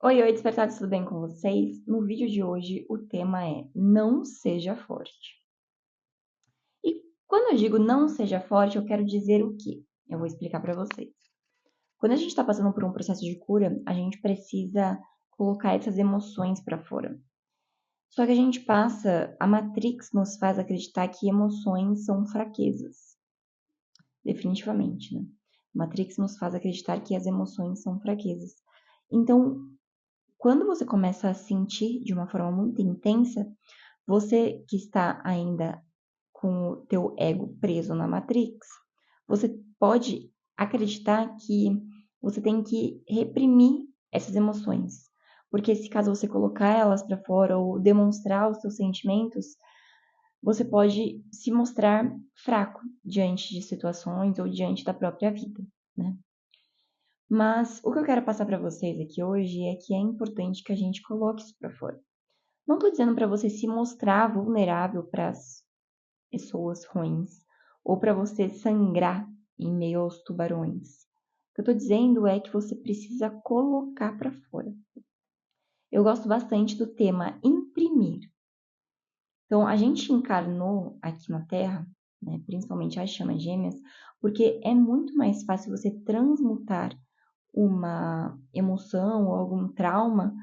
Oi, despertados, tudo bem com vocês? No vídeo de hoje, o tema é não seja forte. E quando eu digo não seja forte, eu quero dizer o quê? Eu vou explicar para vocês. Quando a gente está passando por um processo de cura, a gente precisa colocar essas emoções para fora. Só que a Matrix nos faz acreditar que emoções são fraquezas. Definitivamente, né? A Matrix nos faz acreditar que as emoções são fraquezas. Então, quando você começa a sentir de uma forma muito intensa, você que está ainda com o teu ego preso na Matrix, você pode acreditar que você tem que reprimir essas emoções. Porque se caso você colocar elas para fora ou demonstrar os seus sentimentos, você pode se mostrar fraco diante de situações ou diante da própria vida, né? Mas o que eu quero passar para vocês aqui hoje é que é importante que a gente coloque isso para fora. Não estou dizendo para você se mostrar vulnerável para as pessoas ruins ou para você sangrar em meio aos tubarões. O que eu estou dizendo é que você precisa colocar para fora. Eu gosto bastante do tema imprimir. Então, a gente encarnou aqui na Terra, né, principalmente as chamas gêmeas, porque é muito mais fácil você transmutar uma emoção ou algum trauma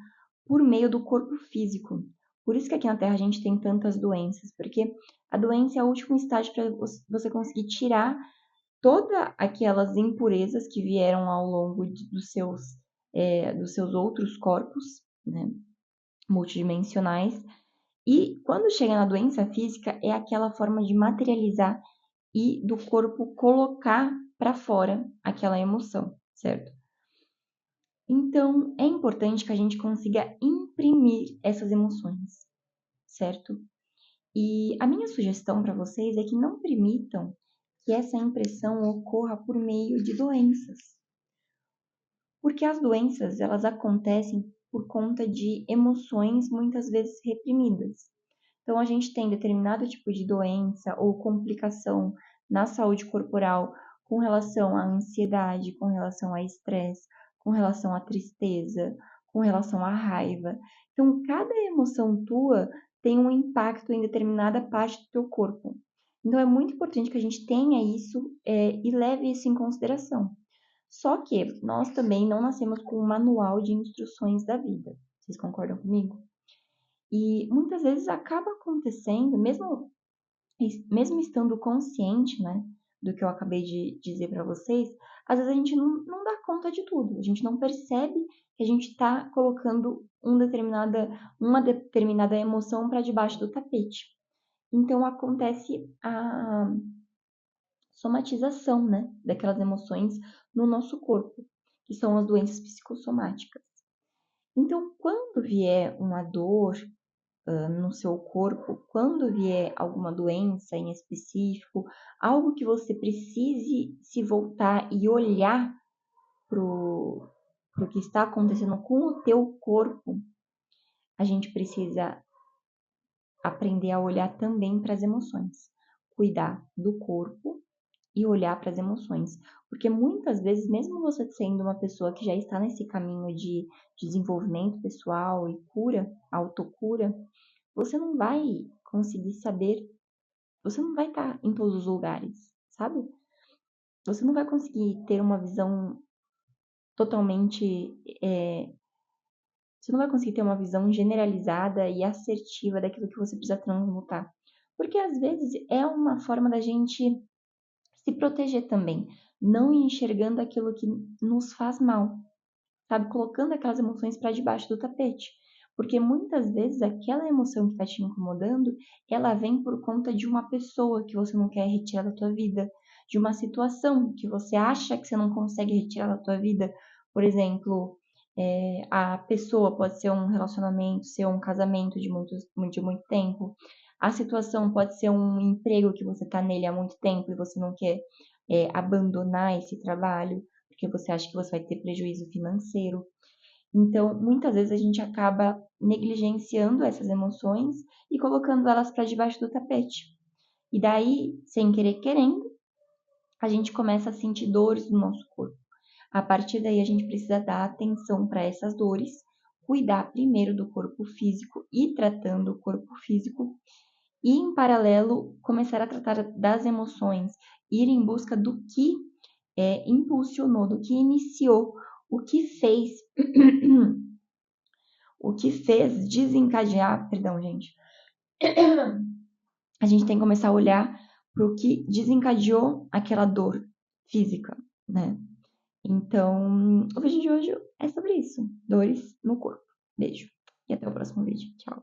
por meio do corpo físico. Por isso que aqui na Terra a gente tem tantas doenças, porque a doença é o último estágio para você conseguir tirar todas aquelas impurezas que vieram ao longo dos seus outros corpos, né, multidimensionais. E quando chega na doença física, é aquela forma de materializar e do corpo colocar para fora aquela emoção, certo? Então, é importante que a gente consiga imprimir essas emoções, certo? E a minha sugestão para vocês é que não permitam que essa impressão ocorra por meio de doenças. Porque as doenças, elas acontecem por conta de emoções muitas vezes reprimidas. Então, a gente tem determinado tipo de doença ou complicação na saúde corporal com relação à ansiedade, com relação ao estresse, com relação à tristeza, com relação à raiva. Então, cada emoção tua tem um impacto em determinada parte do teu corpo. Então, é muito importante que a gente tenha isso e leve isso em consideração. Só que nós também não nascemos com um manual de instruções da vida. Vocês concordam comigo? E muitas vezes acaba acontecendo, mesmo estando consciente, né, do que eu acabei de dizer para vocês, às vezes a gente não dá conta de tudo, a gente não percebe que a gente está colocando uma determinada emoção para debaixo do tapete. Então acontece a somatização, né, daquelas emoções no nosso corpo, que são as doenças psicossomáticas. Então, quando vier uma dor no seu corpo, quando vier alguma doença em específico, algo que você precise se voltar e olhar pro que está acontecendo com o teu corpo, a gente precisa aprender a olhar também para as emoções, cuidar do corpo e olhar para as emoções, porque muitas vezes, mesmo você sendo uma pessoa que já está nesse caminho de desenvolvimento pessoal e cura, autocura, você não vai conseguir saber, você não vai estar em todos os lugares, sabe? Você não vai conseguir ter uma visão totalmente. Você não vai conseguir ter uma visão generalizada e assertiva daquilo que você precisa transmutar. Porque às vezes é uma forma da gente se proteger também, não enxergando aquilo que nos faz mal, sabe? Colocando aquelas emoções para debaixo do tapete. Porque muitas vezes aquela emoção que está te incomodando, ela vem por conta de uma pessoa que você não quer retirar da tua vida, de uma situação que você acha que você não consegue retirar da tua vida. Por exemplo, a pessoa pode ser um relacionamento, ser um casamento de muito tempo. A situação pode ser um emprego que você está nele há muito tempo e você não quer abandonar esse trabalho, porque você acha que você vai ter prejuízo financeiro. Então, muitas vezes a gente acaba negligenciando essas emoções e colocando elas para debaixo do tapete. E daí, sem querer querendo, a gente começa a sentir dores no nosso corpo. A partir daí, a gente precisa dar atenção para essas dores, cuidar primeiro do corpo físico e tratando o corpo físico, e em paralelo começar a tratar das emoções, ir em busca do que impulsionou, do que iniciou, o que fez, o que fez desencadear, perdão, gente. A gente tem que começar a olhar para o que desencadeou aquela dor física, né? Então, o vídeo de hoje é sobre isso. Dores no corpo. Beijo. E até o próximo vídeo. Tchau.